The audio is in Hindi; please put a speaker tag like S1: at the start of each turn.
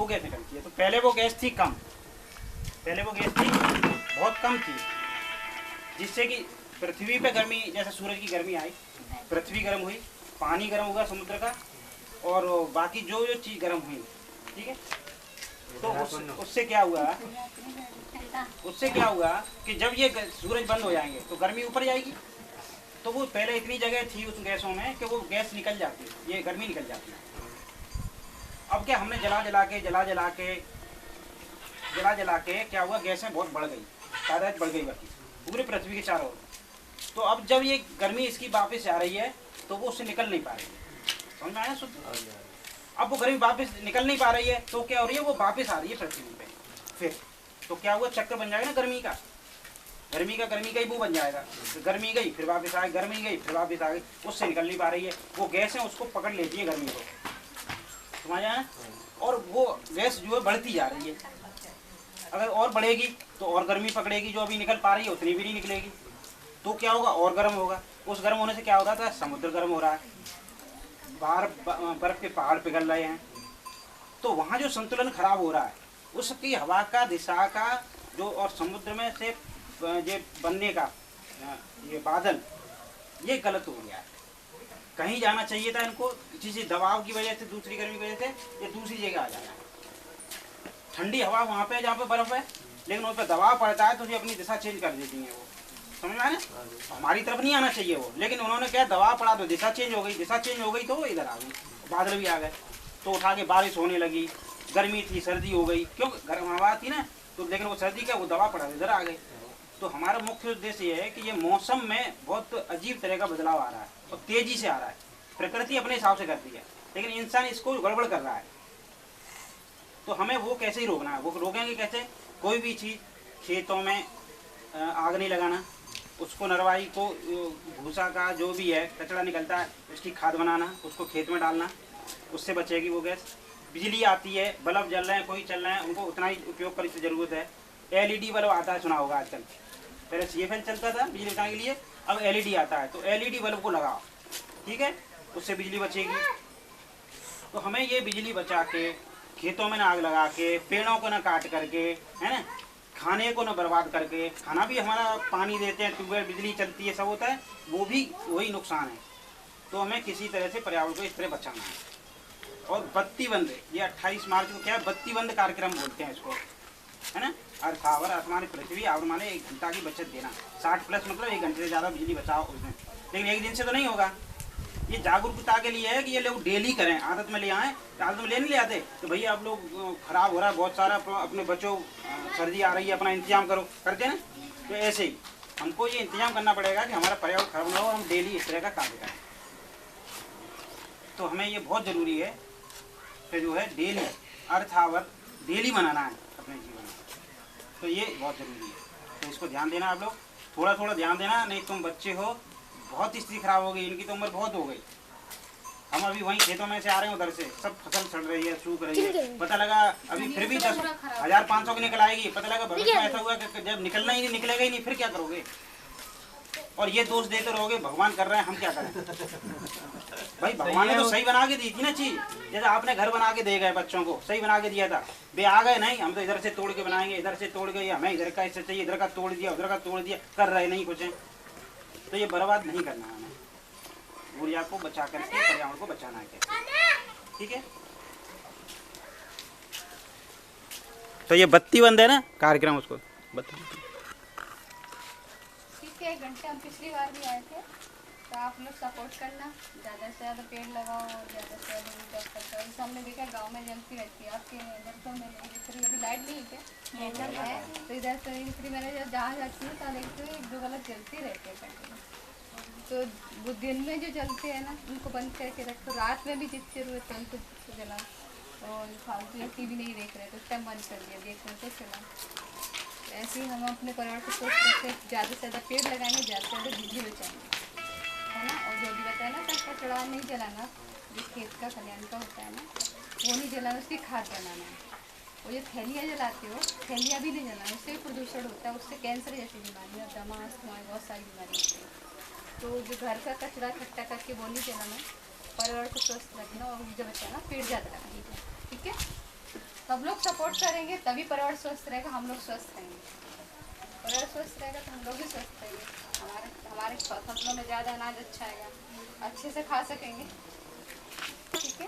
S1: वो गैस निकलती है। तो पहले वो गैस थी कम, पहले वो गैस थी बहुत कम थी, जिससे कि पृथ्वी पे गर्मी, जैसे सूरज की गर्मी आई, पृथ्वी गर्म हुई, पानी गर्म हुआ समुद्र का, और बाकी जो जो चीज़ गर्म हुई, ठीक है। तो उससे क्या हुआ, उससे क्या हुआ कि जब ये सूरज बंद हो जाएंगे तो गर्मी ऊपर जाएगी। तो वो पहले इतनी जगह थी उस गैसों में कि वो गैस निकल जाती, ये गर्मी निकल जाती है। अब क्या, हमने जला जला के क्या हुआ, गैसें बहुत बढ़ गई, तादाद बढ़ गई बाकी पूरी पृथ्वी के चारों ओर। तो अब जब ये गर्मी इसकी वापस आ रही है तो वो उससे निकल नहीं पा रही है, समझ में आया शुद्ध। अब वो गर्मी वापस निकल नहीं पा रही है तो क्या हो रही है, वो वापस आ रही है पृथ्वी पे। फिर तो क्या हुआ, चक्कर बन जाएगा ना गर्मी का ही वो बन जाएगा। तो गर्मी गई फिर वापस आ गई, गर्मी गई फिर वापस आ गई, उससे निकल नहीं पा रही है। वो गैस है उसको पकड़ लेती है गर्मी को, समझ आया। और वो गैस जो है बढ़ती जा रही है, अगर और बढ़ेगी तो और गर्मी पकड़ेगी, जो अभी निकल पा रही है उतनी भी नहीं निकलेगी। तो क्या होगा, और गर्म होगा। उस गर्म होने से क्या हो रहा था, समुद्र गर्म हो रहा है, बाहर बर्फ के पहाड़ पिघल रहे हैं, तो वहाँ जो संतुलन खराब हो रहा है, उसकी हवा का दिशा का जो, और समुद्र में से ये बनने का ये बादल, ये गलत हो गया है। कहीं जाना चाहिए था इनको, किसी दबाव की वजह से, दूसरी गर्मी की वजह से ये दूसरी जगह आ जाना है। ठंडी हवा वहाँ पे जहाँ पे बर्फ है, लेकिन उन पर दबाव पड़ता है तो ये अपनी दिशा चेंज कर देती हैं। वो समझ में आया ना, हमारी तरफ नहीं आना चाहिए वो, लेकिन उन्होंने क्या, दबाव पड़ा तो दिशा चेंज हो गई, दिशा चेंज हो गई तो वो इधर आ गई, बादल भी आ गए, तो उठा के बारिश होने लगी। गर्मी थी सर्दी हो गई, क्यों, गर्म हवा थी ना, तो लेकिन वो सर्दी क्या, वो दबाव पड़ा इधर आ गई। तो हमारा मुख्य उद्देश्य ये है कि ये मौसम में बहुत अजीब तरह का बदलाव आ रहा है और तेजी से आ रहा है। प्रकृति अपने हिसाब से करती है, लेकिन इंसान इसको गड़बड़ कर रहा है। तो हमें वो कैसे ही रोकना है, वो रोकेंगे कैसे, कोई भी चीज़, खेतों में आग नहीं लगाना, उसको नरवाई को, भूसा का जो भी है कचरा निकलता है उसकी खाद बनाना, उसको खेत में डालना, उससे बचेगी वो गैस। बिजली आती है, बल्ब जल रहे हैं, कोई चल रहे हैं, उनको उतना ही उपयोग करने की ज़रूरत है। LED बल्ब आता है, सुना होगा आजकल, पहले CFL चलता था बिजली बनाने के लिए, अब LED आता है, तो LED बल्ब को लगाओ, ठीक है, उससे बिजली बचेगी। तो हमें ये बिजली बचा के, खेतों में ना आग लगा के, पेड़ों को ना काट करके, है ना, खाने को ना बर्बाद करके, खाना भी हमारा पानी देते हैं, ट्यूबवेल, बिजली चलती है, सब होता है, वो भी वही नुकसान है। तो हमें किसी तरह से पर्यावरण को इस तरह बचाना है। और बत्ती बंद, ये 28 मार्च को क्या है, बत्ती बंद कार्यक्रम बोलते हैं इसको, है ना। अर्थावर आसमान पृथ्वी आवर माने 1 घंटा की बचत देना, 60+ मतलब 1 घंटे से ज़्यादा बिजली बचाओ उसमें। लेकिन एक दिन से तो नहीं होगा, ये जागरूकता के लिए है कि ये लोग डेली करें, आदत में ले आएँ। आदत में ले नहीं ले आते तो भैया आप लोग खराब हो रहा है बहुत सारा, अपने बच्चों, सर्दी आ रही है, अपना इंतजाम करो, करते ना। तो ऐसे ही हमको ये इंतजाम करना पड़ेगा कि हमारा पर्यावरण खराब ना हो, हम डेली इस तरह का कार्य करें। तो हमें ये बहुत ज़रूरी है कि जो है डेली, अर्थ आवर डेली मनाना है अपने जीवन में, तो ये बहुत ज़रूरी है। तो इसको ध्यान देना आप लोग, थोड़ा थोड़ा ध्यान देना, नहीं तुम बच्चे हो, बहुत स्थिति खराब हो गई, इनकी तो उम्र बहुत हो गई। हम अभी वहीं खेतों में से आ रहे हैं, उधर से सब फसल सड़ रही है, सूख रही है, पता लगा अभी फिर भी 10,500 की निकल आएगी, पता लगा भविष्य में ऐसा हुआ कि जब निकलना ही नहीं, निकलेगा ही नहीं, फिर क्या करोगे। और ये दोष देते रहोगे भगवान कर रहे हैं, हम क्या करें। भाई भगवान ने तो सही बना के दी थी ना चीज़, जैसे आपने घर बना के दे गए बच्चों को, सही बना के दिया था, वे आ गए नहीं, हम तो इधर से तोड़ के बनाएंगे, इधर से तोड़ के, हमें इधर का इससे चाहिए, इधर का तोड़ दिया, उधर का तोड़ दिया, कर रहे नहीं कुछ है। तो ये बर्बाद नहीं करना है हमें, ऊर्जा को बचा करके पर्यावरण को बचाना है, ठीक है। तो ये बत्ती बंद है ना कार्यक्रम, उसको बत्ती,
S2: ठीक है। 1 घंटे हम पिछली बार भी आए थे, तो आप लोग सपोर्ट करना, ज़्यादा से ज़्यादा पेड़ लगाओ और ज़्यादा से ज़्यादा ऊर्जा करते हो। जैसे हमने देखा गांव में जलती रहती है, आपके इधर तो मैं नहीं दिख रही, अभी लाइट नहीं है, इधर है तो इधर तो नहीं दिख रही। मैंने जब जहाँ जाती हूँ तो देखती हूँ 1-2 गलत जलती रहती है कंटिन्यू। तो वो दिन में जो जलते हैं ना, उनको बंद करके रखो, रात में भी जितनी जरूरत है उनको जला, और फालतू या TV नहीं देख रहे तो उस टाइम बंद कर दिया, देखने तो चला। ऐसे ही हम अपने परिवार को सोच सकते हैं, ज़्यादा से ज़्यादा पेड़ लगाएंगे, ज़्यादा से ज़्यादा बिजली बचाएंगे, है ना। और जो भी बताया ना, सबका कचड़ा नहीं जलाना, जो खेत का खलिहान का होता है ना, वो नहीं जलाना, उसकी खाद बनाना है। वो जो थैलियाँ जलाते हो, थैलियाँ भी नहीं जलाना, उससे भी प्रदूषण होता है, उससे कैंसर जैसी बीमारियाँ, दमा, अस्थमा, बहुत सारी बीमारियाँ होती हैं। तो जो घर का कचरा इकट्ठा करके वो नहीं जलाना, पर्यावरण को स्वस्थ रखना और ऊर्जा बचाना, पेड़ ज़्यादा लगाना, ठीक है। सब लोग सपोर्ट करेंगे तभी परिवार स्वस्थ रहेगा, हम लोग स्वस्थ रहेंगे। परिवार स्वस्थ रहेगा तो हम लोग भी स्वस्थ रहेंगे, हमारे फसलों में ज़्यादा अनाज अच्छा आएगा, अच्छे से खा सकेंगे। ठीक है।